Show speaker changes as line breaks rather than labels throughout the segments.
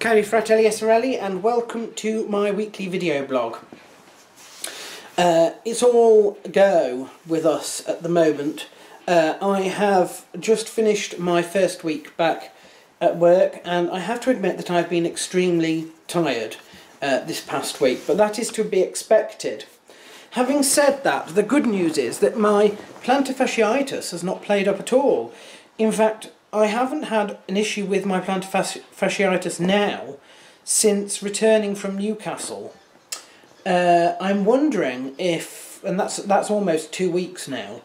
Cari fratelli e sorelle, and welcome to my weekly video blog. It's all go with us at the moment. I have just finished my first week back at work, and I have to admit that I've been extremely tired this past week, but that is to be expected. Having said that, the good news is that my plantar fasciitis has not played up at all. In fact, I haven't had an issue with my plantar fasciitis now since returning from Newcastle. I'm wondering if, and that's almost 2 weeks now,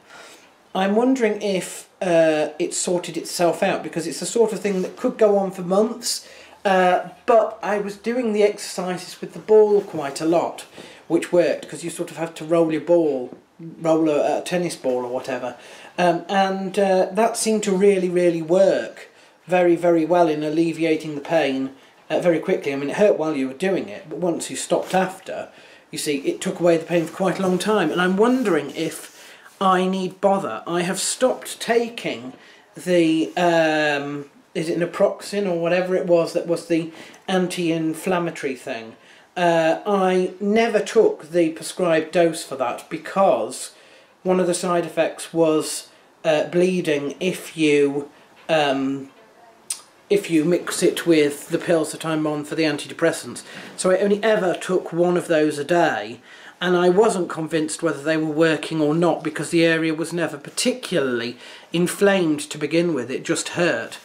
I'm wondering if it's sorted itself out, because it's the sort of thing that could go on for months, but I was doing the exercises with the ball quite a lot, which worked, because you sort of have to roll your ball, roll a tennis ball or whatever, and that seemed to really work very well in alleviating the pain very quickly. I mean, it hurt while you were doing it, but once you stopped after, you see, it took away the pain for quite a long time. And I'm wondering if I need bother. I have stopped taking the, is it naproxen or whatever it was that was the anti-inflammatory thing. I never took the prescribed dose for that because one of the side effects was bleeding if you mix it with the pills that I'm on for the antidepressants. So I only ever took one of those a day, and I wasn't convinced whether they were working or not, because the area was never particularly inflamed to begin with, it just hurt.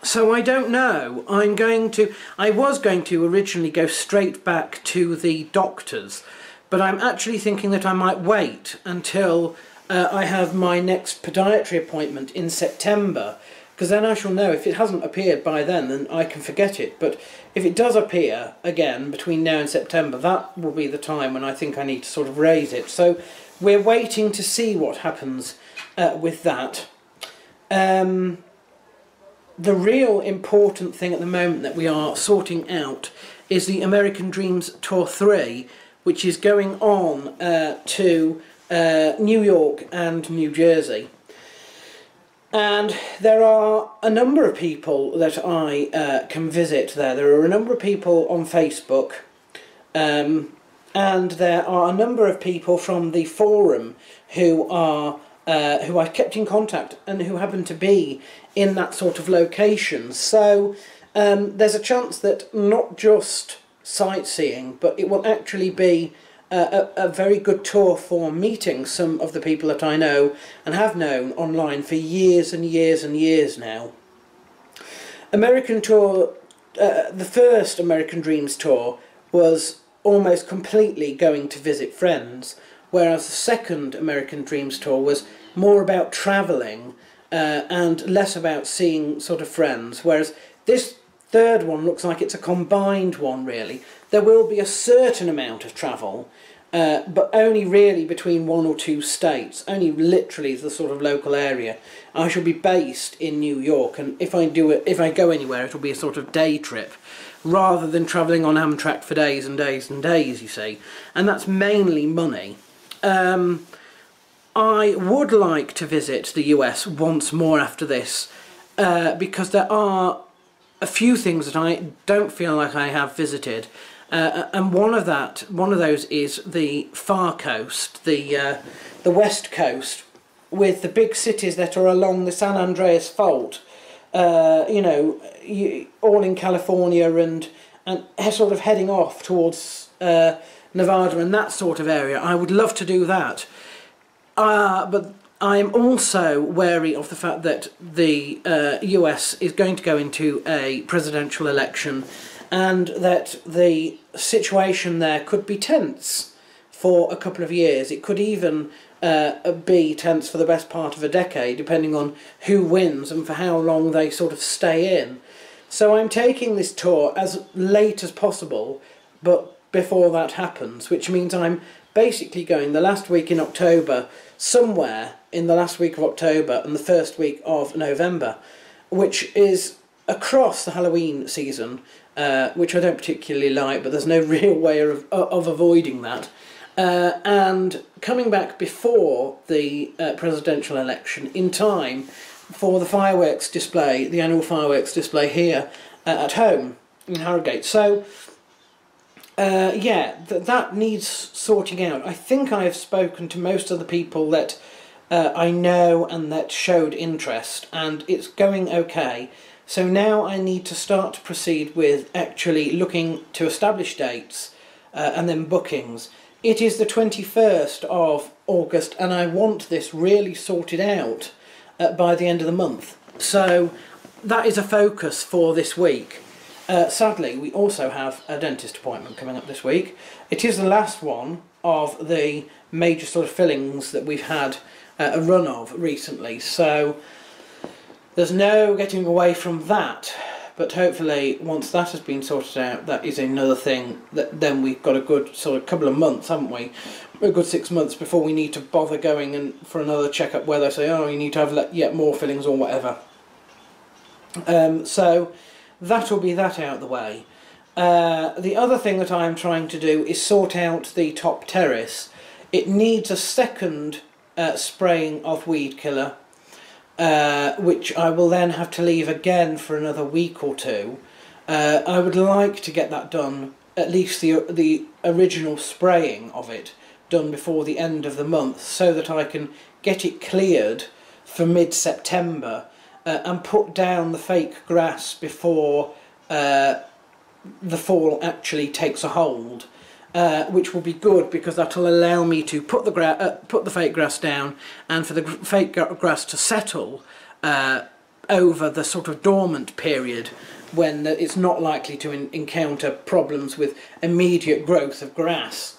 So I don't know. I was going to originally go straight back to the doctors, but I'm actually thinking that I might wait until I have my next podiatry appointment in September, because then I shall know. If it hasn't appeared by then I can forget it. But if it does appear again between now and September, that will be the time when I think I need to sort of raise it. So we're waiting to see what happens with that. The real important thing at the moment that we are sorting out is the American Dreams Tour 3, which is going on to New York and New Jersey. And there are a number of people that I can visit there. There are a number of people on Facebook, and there are a number of people from the forum who I've kept in contact and who happen to be in that sort of location. So there's a chance that not just sightseeing, but it will actually be a very good tour for meeting some of the people that I know and have known online for years and years now. American Tour, the first American Dreams tour was almost completely going to visit friends, whereas the second American Dreams tour was more about travelling and less about seeing sort of friends, whereas this third one looks like it's a combined one, really. There will be a certain amount of travel, but only really between 1 or 2 states, only literally the sort of local area. I shall be based in New York, and if I go anywhere, it'll be a sort of day trip, rather than travelling on Amtrak for days and days, you see. And that's mainly money. I would like to visit the US once more after this, because there are a few things that I don't feel like I have visited, and one of those is the far coast, the west coast, with the big cities that are along the San Andreas Fault, you know, all in California and sort of heading off towards Nevada and that sort of area. I would love to do that, but I'm also wary of the fact that the US is going to go into a presidential election, and that the situation there could be tense for a couple of years. It could even be tense for the best part of a decade, depending on who wins and for how long they sort of stay in. So I'm taking this tour as late as possible, but before that happens, which means I'm basically going the last week in October, somewhere in the last week of October and the first week of November, which is across the Halloween season, which I don't particularly like, but there's no real way of avoiding that. And coming back before the presidential election in time for the fireworks display, the annual fireworks display here at home in Harrogate. So yeah, that needs sorting out. I think I have spoken to most of the people that I know and that showed interest, and it's going okay. So now I need to start to proceed with actually looking to establish dates and then bookings. It is the 21st of August and I want this really sorted out by the end of the month. So that is a focus for this week. Sadly, we also have a dentist appointment coming up this week. It is the last one of the major sort of fillings that we've had a run of recently, so there's no getting away from that. But hopefully once that has been sorted out, that is another thing that then we've got a good sort of couple of months, haven't we? A good 6 months before we need to bother going and for another checkup where they say, oh, you need to have yet more fillings or whatever. So that'll be that out of the way. The other thing that I'm trying to do is sort out the top terrace. It needs a second spraying of weed killer, which I will then have to leave again for another week or two. I would like to get that done, at least the original spraying of it done before the end of the month, so that I can get it cleared for mid-September and put down the fake grass before the fall actually takes a hold, which will be good because that will allow me to put the fake grass down and for the fake grass to settle over the sort of dormant period when it's not likely to encounter problems with immediate growth of grass.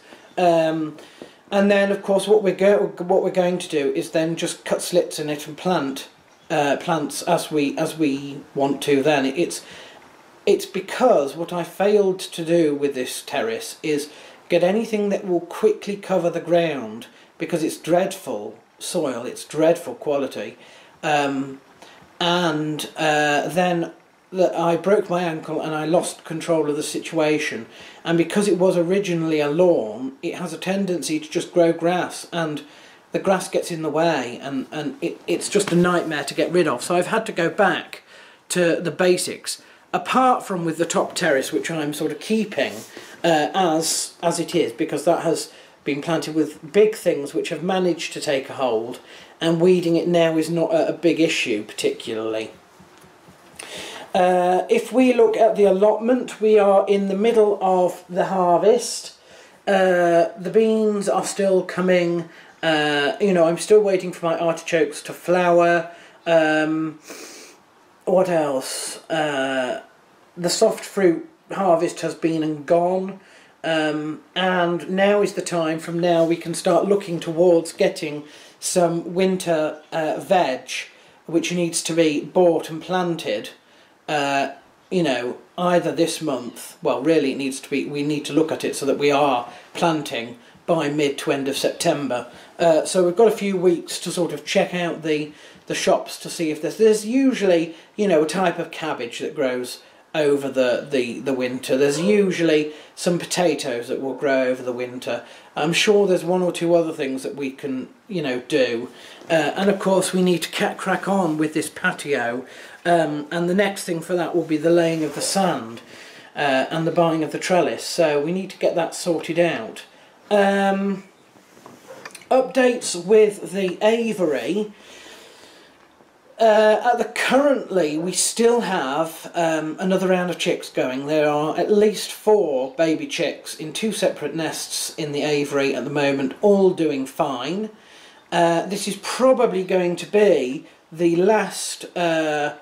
And then, of course, what we're going to do is then just cut slits in it and plant plants as we want to. Then it's because what I failed to do with this terrace is get anything that will quickly cover the ground, because it's dreadful soil, it's dreadful quality, and then I broke my ankle and I lost control of the situation, and because it was originally a lawn, it has a tendency to just grow grass, and the grass gets in the way, and it's just a nightmare to get rid of. So I've had to go back to the basics, apart from with the top terrace, which I'm sort of keeping as it is, because that has been planted with big things which have managed to take a hold, and weeding it now is not a big issue particularly. If we look at the allotment, we are in the middle of the harvest. The beans are still coming. You know, I'm still waiting for my artichokes to flower. What else? The soft fruit harvest has been and gone, and now is the time. From now we can start looking towards getting some winter veg, which needs to be bought and planted. You know, either this month, well really it needs to be, we need to look at it so that we are planting by mid to end of September. So we've got a few weeks to sort of check out the shops to see if there's usually, you know, a type of cabbage that grows over the winter. There's usually some potatoes that will grow over the winter. I'm sure there's one or two other things that we can, you know, do. And of course we need to crack on with this patio, and the next thing for that will be the laying of the sand and the buying of the trellis. So we need to get that sorted out. Updates with the Avery. Currently we still have another round of chicks going. There are at least 4 baby chicks in 2 separate nests in the Avery at the moment, all doing fine. This is probably going to be the last set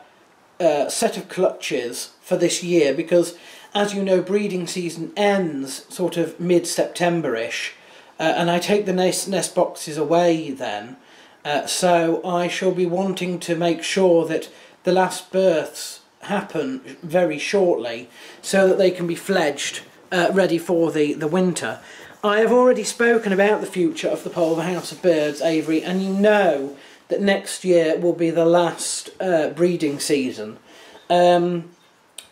of clutches for this year, because as you know, breeding season ends sort of mid-September-ish, and I take the nest boxes away then. So I shall be wanting to make sure that the last births happen very shortly, so that they can be fledged, ready for the winter. I have already spoken about the future of the Pole House of Birds, Avery, and you know that next year will be the last breeding season.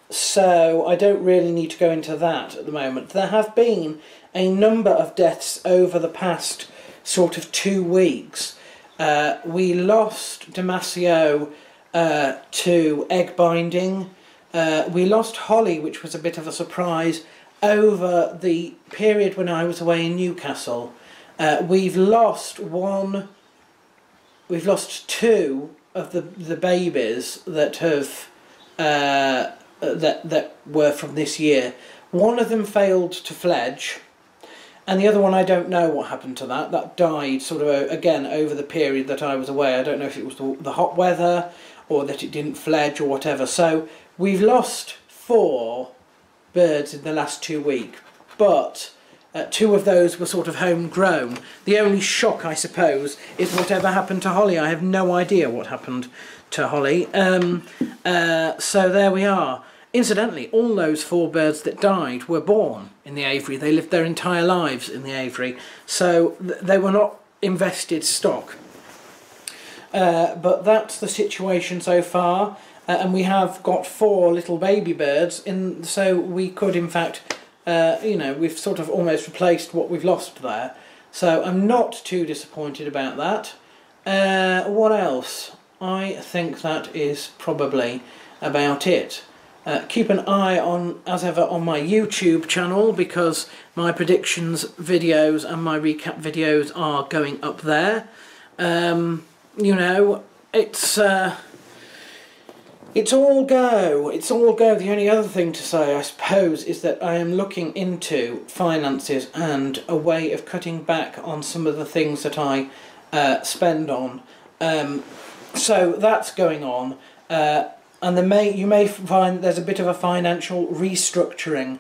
So I don't really need to go into that at the moment. There have been a number of deaths over the past sort of 2 weeks. We lost Damasio to egg binding. We lost Holly, which was a bit of a surprise, over the period when I was away in Newcastle. We've lost two of the babies that have that were from this year. One of them failed to fledge, and the other one, I don't know what happened to that. That died sort of again over the period that I was away. I don't know if it was the hot weather or that it didn't fledge or whatever. So we've lost 4 birds in the last 2 weeks, but 2 of those were sort of homegrown. The only shock, I suppose, is whatever happened to Holly. I have no idea what happened to Holly. So there we are. Incidentally, all those 4 birds that died were born in the Avery. They lived their entire lives in the Avery, so they were not invested stock. But that's the situation so far, and we have got 4 little baby birds in, so we could in fact, you know, we've sort of almost replaced what we've lost there. So I'm not too disappointed about that. What else? I think that is probably about it. Keep an eye on, as ever, on my YouTube channel, because my predictions videos and my recap videos are going up there. You know, it's all go. It's all go. The only other thing to say, I suppose, is that I am looking into finances and a way of cutting back on some of the things that I spend on. So that's going on. And you may find there's a bit of a financial restructuring,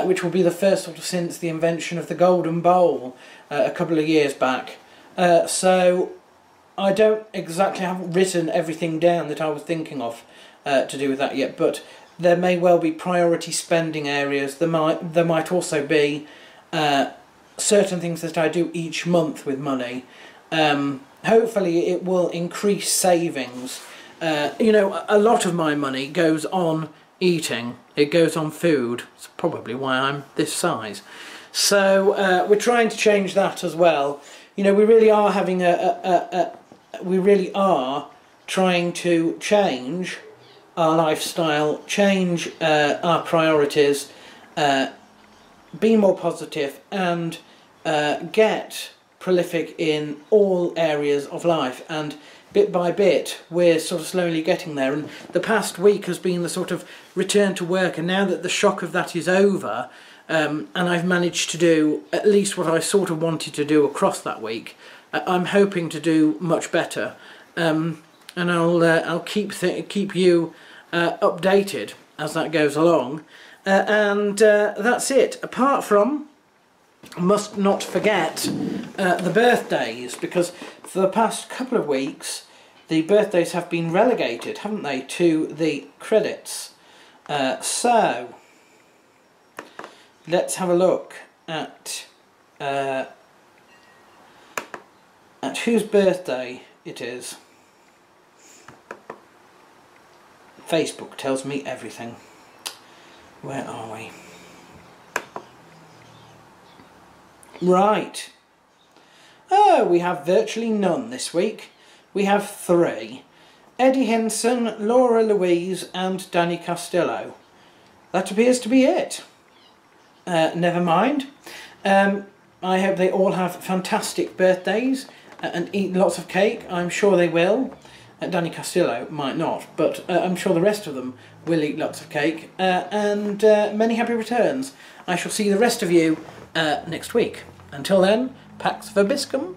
which will be the first sort of since the invention of the Golden Bowl a couple of years back. So I haven't written everything down that I was thinking of to do with that yet, but there may well be priority spending areas. There might also be certain things that I do each month with money. Hopefully it will increase savings. You know, a lot of my money goes on eating. It goes on food. It's probably why I'm this size. So we're trying to change that as well. You know, we really are having we really are trying to change our lifestyle, change our priorities, be more positive, and get prolific in all areas of life. And bit by bit we're sort of slowly getting there, and the past week has been the sort of return to work, and now that the shock of that is over, and I've managed to do at least what I sort of wanted to do across that week, I'm hoping to do much better, and I'll keep you updated as that goes along, and that's it. Apart from, must not forget the birthdays, because for the past couple of weeks the birthdays have been relegated, haven't they, to the credits. So let's have a look at whose birthday it is. Facebook tells me everything. Where are we? Right. Oh, we have virtually none this week. We have 3. Eddie Henson, Laura Louise and Danny Costello. That appears to be it. Never mind. I hope they all have fantastic birthdays and eat lots of cake. I'm sure they will. Danny Costello might not, but I'm sure the rest of them will eat lots of cake. And many happy returns. I shall see the rest of you next week. Until then, Pax Vobiscum.